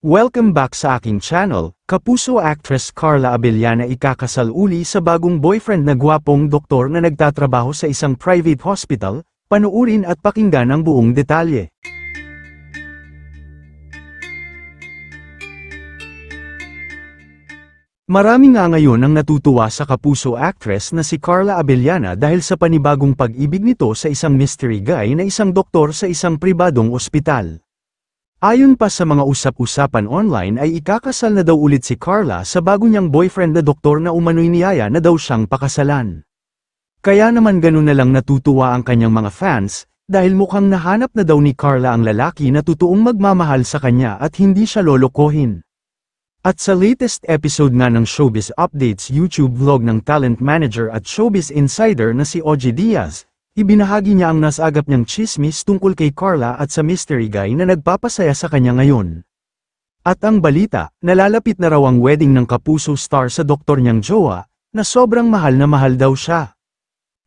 Welcome back sa aking channel. Kapuso actress Carla Abellana ikakasal uli sa bagong boyfriend na gwapong doktor na nagtatrabaho sa isang private hospital. Panuurin at pakinggan ang buong detalye. Marami nga ngayon ang natutuwa sa kapuso actress na si Carla Abellana dahil sa panibagong pag-ibig nito sa isang mystery guy na isang doktor sa isang pribadong ospital. Ayon pa sa mga usap-usapan online ay ikakasal na daw ulit si Carla sa bago niyang boyfriend na doktor na umano'y niyaya na daw siyang pakasalan. Kaya naman ganun na lang natutuwa ang kanyang mga fans, dahil mukhang nahanap na daw ni Carla ang lalaki na totoong magmamahal sa kanya at hindi siya lolokohin. At sa latest episode nga ng Showbiz Updates YouTube vlog ng talent manager at showbiz insider na si OG Diaz, ibinahagi niya ang nasagap niyang chismis tungkol kay Carla at sa mystery guy na nagpapasaya sa kanya ngayon. At ang balita, nalalapit na raw ang wedding ng kapuso star sa doktor niyang jowa, na sobrang mahal na mahal daw siya.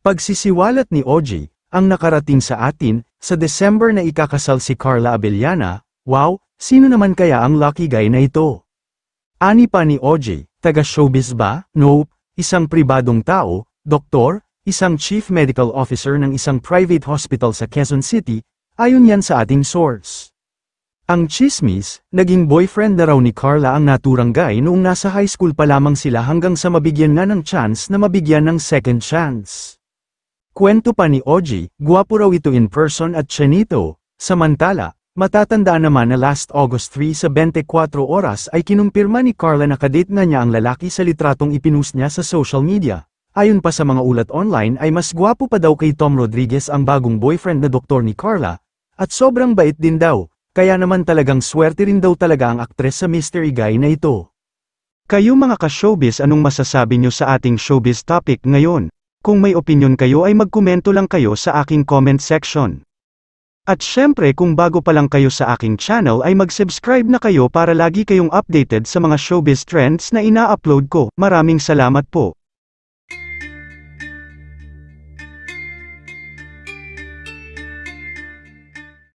Pagsisiwalat ni OG, ang nakarating sa atin, sa December na ikakasal si Carla Abellana. Wow, sino naman kaya ang lucky guy na ito? Ani pa ni OG, taga-showbiz ba? Nope, isang pribadong tao, doktor, isang chief medical officer ng isang private hospital sa Quezon City, ayon yan sa ating source. Ang chismis, naging boyfriend na raw ni Carla ang naturang guy noong nasa high school pa lamang sila hanggang sa mabigyan nga ng chance na mabigyan ng second chance. Kwento pa ni OG, gwapo raw ito in person at chinito, samantala, matatandaan naman na last August 3 sa 24 oras ay kinumpirma ni Carla na kadate na niya ang lalaki sa litratong ipinus niya sa social media. Ayon pa sa mga ulat online ay mas gwapo pa daw kay Tom Rodriguez ang bagong boyfriend na doktor ni Carla, at sobrang bait din daw, kaya naman talagang swerte rin daw talaga ang aktres sa mystery guy na ito. Kayo mga ka-showbiz, anong masasabi nyo sa ating showbiz topic ngayon? Kung may opinion kayo ay magkomento lang kayo sa aking comment section. At syempre kung bago pa lang kayo sa aking channel ay mag-subscribe na kayo para lagi kayong updated sa mga showbiz trends na ina-upload ko. Maraming salamat po.